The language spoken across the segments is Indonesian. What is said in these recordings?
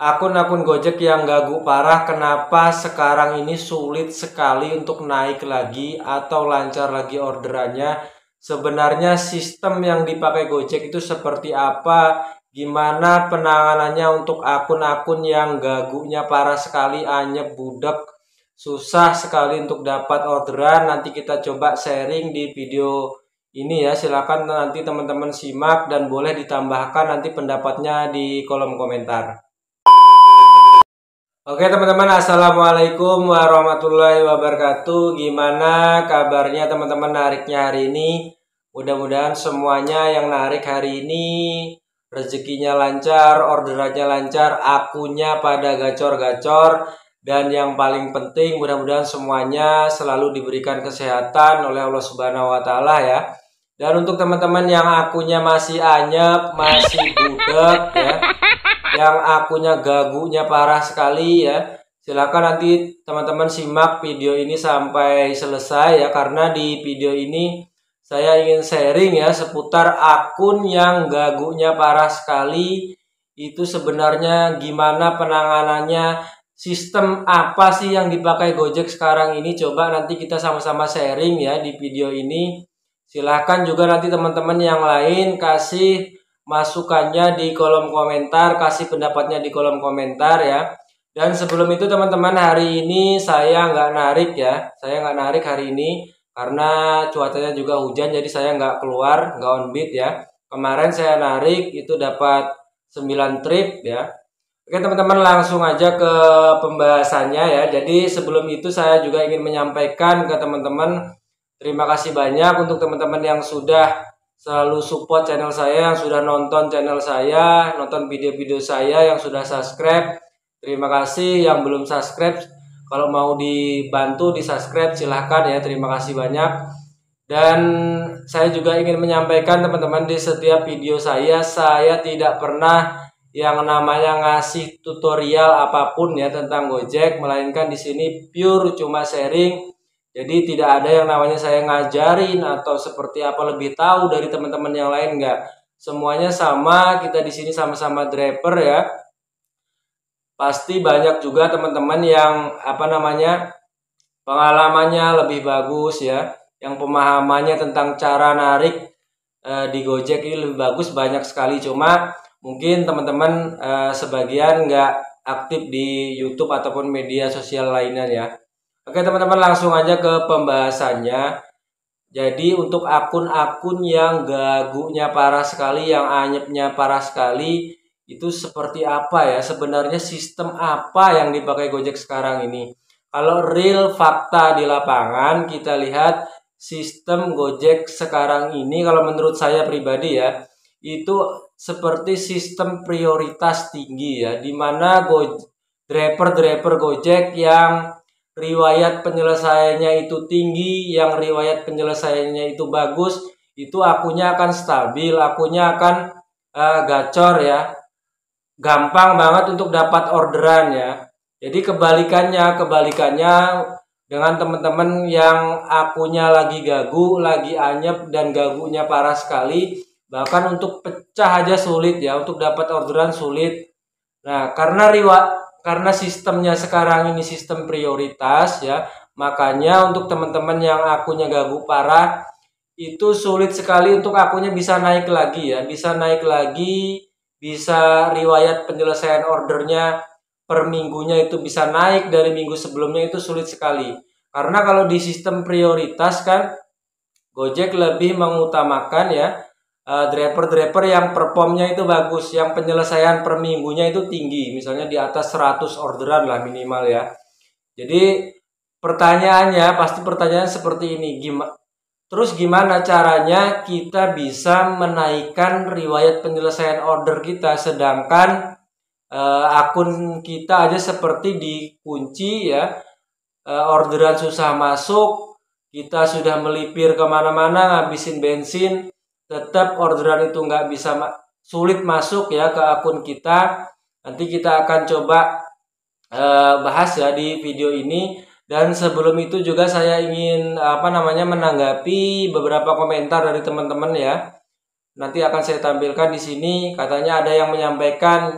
akun-akun Gojek yang gagu parah, kenapa sekarang ini sulit sekali untuk naik lagi atau lancar lagi orderannya? Sebenarnya sistem yang dipakai Gojek itu seperti apa? Gimana penanganannya untuk akun-akun yang gagunya parah sekali, anyep, budek, susah sekali untuk dapat orderan? Nanti kita coba sharing di video ini ya. Silakan nanti teman-teman simak dan boleh ditambahkan nanti pendapatnya di kolom komentar. Oke teman-teman, assalamualaikum warahmatullahi wabarakatuh. Gimana kabarnya teman-teman nariknya hari ini? Mudah-mudahan semuanya yang narik hari ini rezekinya lancar, orderannya lancar, akunnya pada gacor-gacor, dan yang paling penting mudah-mudahan semuanya selalu diberikan kesehatan oleh Allah Subhanahu wa taala ya. Dan untuk teman-teman yang akunnya masih anyep, masih budek ya, yang akunnya gagunya parah sekali ya, silakan nanti teman-teman simak video ini sampai selesai ya, karena di video ini saya ingin sharing ya seputar akun yang gagunya parah sekali. Itu sebenarnya gimana penanganannya, sistem apa sih yang dipakai Gojek sekarang ini? Coba nanti kita sama-sama sharing ya di video ini. Silahkan juga nanti teman-teman yang lain kasih masukannya di kolom komentar, kasih pendapatnya di kolom komentar ya. Dan sebelum itu teman-teman, hari ini saya nggak narik ya, saya nggak narik hari ini karena cuacanya juga hujan, jadi saya nggak keluar, nggak on beat ya. Kemarin saya narik itu dapat 9 trip ya. Oke teman-teman, langsung aja ke pembahasannya ya. Jadi sebelum itu saya juga ingin menyampaikan ke teman-teman, terima kasih banyak untuk teman-teman yang sudah selalu support channel saya, yang sudah nonton channel saya, nonton video-video saya, yang sudah subscribe. Terima kasih. Yang belum subscribe, kalau mau dibantu di subscribe silahkan ya, terima kasih banyak. Dan saya juga ingin menyampaikan teman-teman, di setiap video saya tidak pernah yang namanya ngasih tutorial apapun ya tentang Gojek, melainkan di sini pure cuma sharing. Jadi tidak ada yang namanya saya ngajarin atau seperti apa lebih tahu dari teman-teman yang lain, enggak. Semuanya sama, kita di sini sama-sama driver ya. Pasti banyak juga teman-teman yang pengalamannya lebih bagus ya, yang pemahamannya tentang cara narik di Gojek ini lebih bagus, banyak sekali. Cuma mungkin teman-teman sebagian nggak aktif di YouTube ataupun media sosial lainnya ya. Oke teman-teman, langsung aja ke pembahasannya. Jadi untuk akun-akun yang gagunya parah sekali, yang anyepnya parah sekali, itu seperti apa ya? Sebenarnya sistem apa yang dipakai Gojek sekarang ini? Kalau real fakta di lapangan, kita lihat sistem Gojek sekarang ini, kalau menurut saya pribadi ya, itu seperti sistem prioritas tinggi ya, dimana driver-driver Gojek yang riwayat penyelesaiannya itu tinggi, yang riwayat penyelesaiannya itu bagus, itu akunnya akan stabil, akunnya akan gacor ya, gampang banget untuk dapat orderan ya. Jadi kebalikannya dengan teman-teman yang akunnya lagi gagu, lagi anyep dan gagunya parah sekali, bahkan untuk pecah aja sulit ya, untuk dapat orderan sulit. Nah, karena sistemnya sekarang ini sistem prioritas ya, makanya untuk teman-teman yang akunnya gagu parah itu sulit sekali untuk akunnya bisa naik lagi ya, bisa naik lagi, bisa riwayat penyelesaian ordernya per minggunya itu bisa naik dari minggu sebelumnya, itu sulit sekali. Karena kalau di sistem prioritas kan Gojek lebih mengutamakan ya driver-driver yang performnya itu bagus, yang penyelesaian per minggunya itu tinggi, misalnya di atas 100 orderan lah minimal ya. Jadi pertanyaan seperti ini, terus gimana caranya kita bisa menaikkan riwayat penyelesaian order kita, sedangkan akun kita aja seperti dikunci ya, orderan susah masuk, kita sudah melipir kemana-mana ngabisin bensin, tetap orderan itu nggak bisa, sulit masuk ya ke akun kita. Nanti kita akan coba bahas ya di video ini. Dan sebelum itu juga saya ingin menanggapi beberapa komentar dari teman-teman ya. Nanti akan saya tampilkan di sini. Katanya ada yang menyampaikan,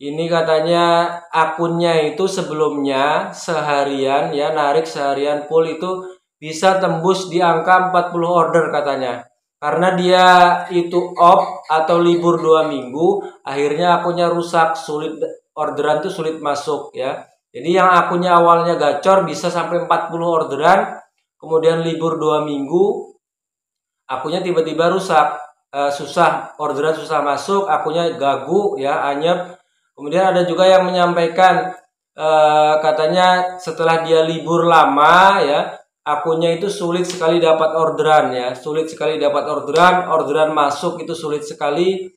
Ini katanya akunnya itu sebelumnya seharian ya, narik seharian full itu bisa tembus di angka 40 order katanya. Karena dia itu off atau libur 2 minggu, akhirnya akunnya rusak, sulit orderan tuh sulit masuk ya. Jadi yang akunnya awalnya gacor bisa sampai 40 orderan, kemudian libur 2 minggu, akunnya tiba-tiba rusak, susah orderan, susah masuk, akunnya gagu ya, anyep. Kemudian ada juga yang menyampaikan katanya setelah dia libur lama ya, akunnya itu sulit sekali dapat orderan ya, sulit sekali dapat orderan, orderan masuk itu sulit sekali.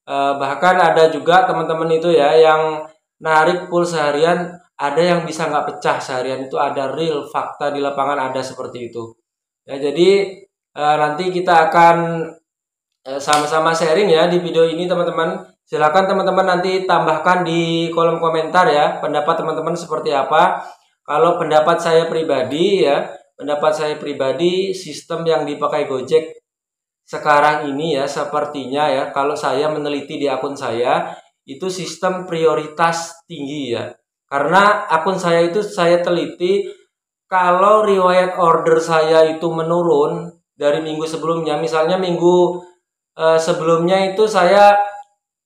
Bahkan ada juga teman-teman itu ya yang narik full seharian, ada yang bisa nggak pecah seharian, itu ada real fakta di lapangan, ada seperti itu. Ya, jadi nanti kita akan sama-sama sharing ya di video ini teman-teman. Silakan teman-teman nanti tambahkan di kolom komentar ya pendapat teman-teman seperti apa. Kalau pendapat saya pribadi ya, pendapat saya pribadi sistem yang dipakai Gojek sekarang ini ya sepertinya ya, kalau saya meneliti di akun saya itu sistem prioritas tinggi ya. Karena akun saya itu saya teliti, kalau riwayat order saya itu menurun dari minggu sebelumnya, misalnya minggu sebelumnya itu saya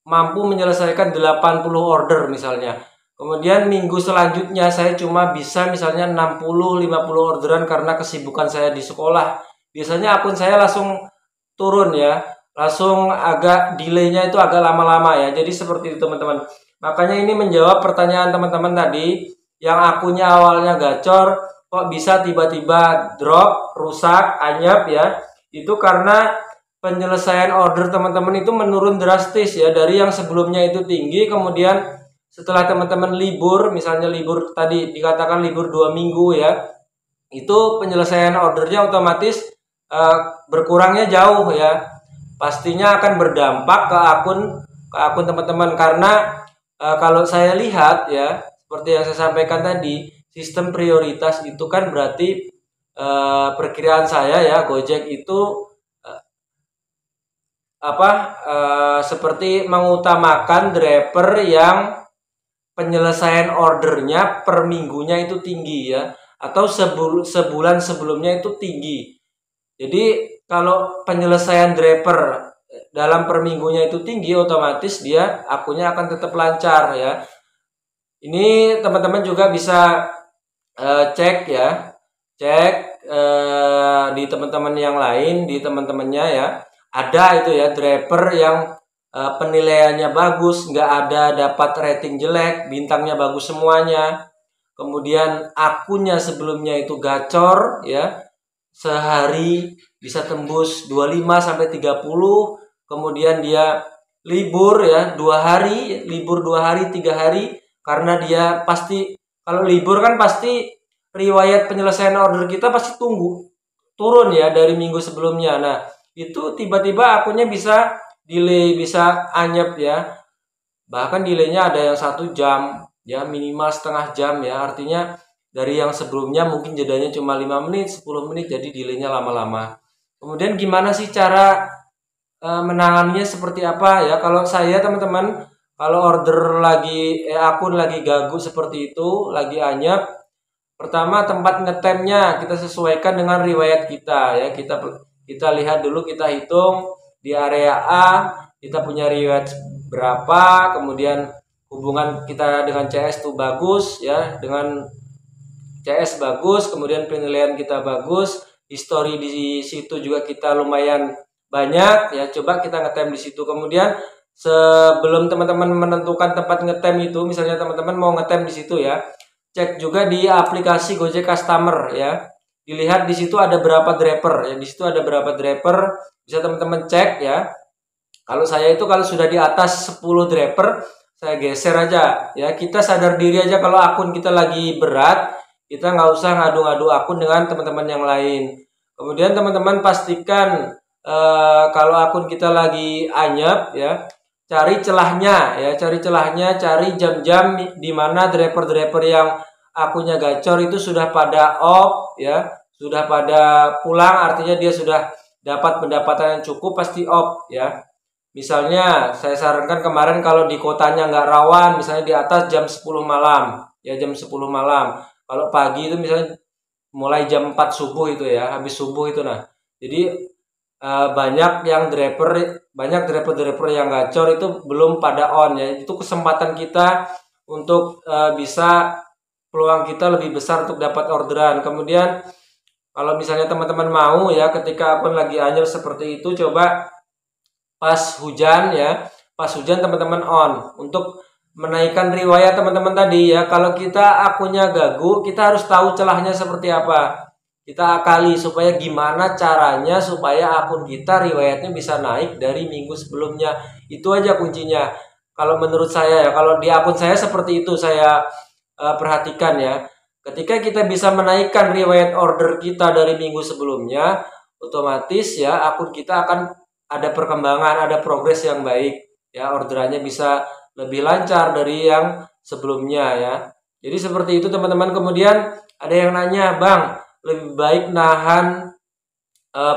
mampu menyelesaikan 80 order misalnya. Kemudian minggu selanjutnya saya cuma bisa misalnya 60-50 orderan karena kesibukan saya di sekolah. Biasanya akun saya langsung turun ya, langsung agak delaynya itu agak lama-lama ya. Jadi seperti itu teman-teman. Makanya ini menjawab pertanyaan teman-teman tadi yang akunnya awalnya gacor kok bisa tiba-tiba drop, rusak, anyep ya. Itu karena penyelesaian order teman-teman itu menurun drastis ya, dari yang sebelumnya itu tinggi, kemudian setelah teman-teman libur, misalnya libur tadi dikatakan libur 2 minggu ya, itu penyelesaian ordernya otomatis berkurangnya jauh ya, pastinya akan berdampak ke akun teman-teman. Karena kalau saya lihat ya, seperti yang saya sampaikan tadi, sistem prioritas itu kan berarti perkiraan saya ya, Gojek itu seperti mengutamakan driver yang penyelesaian ordernya per minggunya itu tinggi ya, atau sebulan sebelumnya itu tinggi. Jadi kalau penyelesaian driver dalam per minggunya itu tinggi, otomatis dia akunnya akan tetap lancar ya. Ini teman-teman juga bisa cek ya, cek di teman-teman yang lain, di teman-temannya ya. Ada itu ya driver yang penilaiannya bagus, nggak ada dapat rating jelek, bintangnya bagus semuanya. Kemudian akunnya sebelumnya itu gacor ya, sehari bisa tembus 25 sampai 30. Kemudian dia libur ya 2 hari, libur 2 hari 3 hari, karena dia pasti kalau libur kan pasti riwayat penyelesaian order kita pasti turun ya dari minggu sebelumnya. Nah, itu tiba-tiba akunnya bisa delay, bisa anyep ya. Bahkan delaynya ada yang 1 jam ya, minimal setengah jam ya. Artinya dari yang sebelumnya mungkin jedanya cuma 5 menit, 10 menit, jadi delaynya lama-lama. Kemudian gimana sih cara menanganinya seperti apa ya? Kalau saya teman-teman, kalau order lagi akun lagi gagu seperti itu, lagi anyep, pertama tempat ngetemnya kita sesuaikan dengan riwayat kita ya. Kita lihat dulu, kita hitung di area A kita punya riwayat berapa, kemudian hubungan kita dengan CS itu bagus ya, dengan CS bagus, kemudian penilaian kita bagus, histori di situ juga kita lumayan banyak ya, coba kita ngetem di situ. Kemudian sebelum teman-teman menentukan tempat ngetem itu, misalnya teman-teman mau ngetem di situ ya, cek juga di aplikasi Gojek Customer ya. Dilihat di situ ada berapa driver ya, di situ ada berapa driver, bisa teman-teman cek ya. Kalau saya itu kalau sudah di atas 10 driver, saya geser aja ya. Kita sadar diri aja kalau akun kita lagi berat, kita nggak usah ngadu-ngadu akun dengan teman-teman yang lain. Kemudian teman-teman pastikan kalau akun kita lagi anyep ya, cari celahnya ya, cari jam-jam di mana driver-driver yang akunnya gacor itu sudah pada off ya, sudah pada pulang, artinya dia sudah dapat pendapatan yang cukup, pasti off ya. Misalnya saya sarankan kemarin kalau di kotanya nggak rawan, misalnya di atas jam 10 malam, ya jam 10 malam. Kalau pagi itu misalnya mulai jam 4 subuh itu ya, habis subuh itu nah. Jadi banyak driver-driver yang gacor itu belum pada on ya. Itu kesempatan kita untuk bisa peluang kita lebih besar untuk dapat orderan. Kemudian kalau misalnya teman-teman mau ya ketika akun lagi anyel seperti itu, coba pas hujan ya, pas hujan teman-teman on untuk menaikkan riwayat teman-teman tadi ya. Kalau kita akunnya gagu, kita harus tahu celahnya seperti apa. Kita akali supaya gimana caranya supaya akun kita riwayatnya bisa naik dari minggu sebelumnya. Itu aja kuncinya. Kalau menurut saya ya, kalau di akun saya seperti itu saya perhatikan ya. Ketika kita bisa menaikkan riwayat order kita dari minggu sebelumnya, otomatis ya akun kita akan ada perkembangan, ada progres yang baik. Ya, orderannya bisa lebih lancar dari yang sebelumnya ya. Jadi seperti itu teman-teman. Kemudian ada yang nanya, "Bang, lebih baik nahan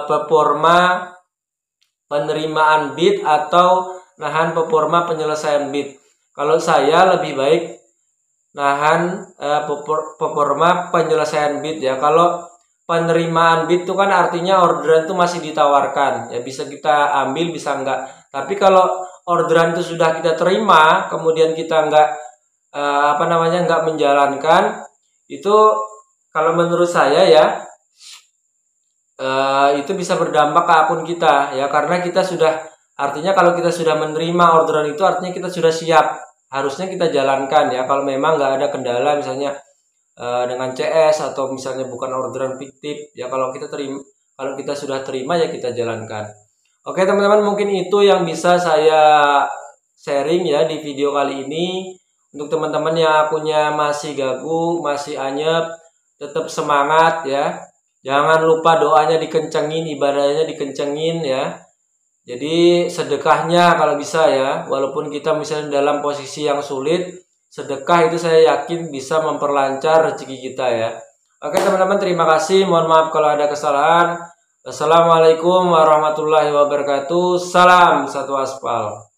performa penerimaan bid atau nahan performa penyelesaian bid?" Kalau saya lebih baik nahan performa penyelesaian bid ya. Kalau penerimaan bid itu kan artinya orderan itu masih ditawarkan ya, bisa kita ambil bisa enggak. Tapi kalau orderan itu sudah kita terima kemudian kita enggak enggak menjalankan, itu kalau menurut saya ya itu bisa berdampak ke akun kita ya, karena kita sudah, artinya kalau kita sudah menerima orderan itu artinya kita sudah siap, harusnya kita jalankan ya. Kalau memang nggak ada kendala misalnya dengan CS atau misalnya bukan orderan fiktif ya, kalau kita sudah terima ya kita jalankan. Oke teman-teman, mungkin itu yang bisa saya sharing ya di video kali ini. Untuk teman-teman yang akunnya masih gagu, masih anyep, tetap semangat ya. Jangan lupa doanya dikencengin, ibadahnya dikencengin ya. Jadi sedekahnya kalau bisa ya, walaupun kita misalnya dalam posisi yang sulit, sedekah itu saya yakin bisa memperlancar rezeki kita ya. Oke teman-teman, terima kasih. Mohon maaf kalau ada kesalahan. Assalamualaikum warahmatullahi wabarakatuh. Salam satu aspal.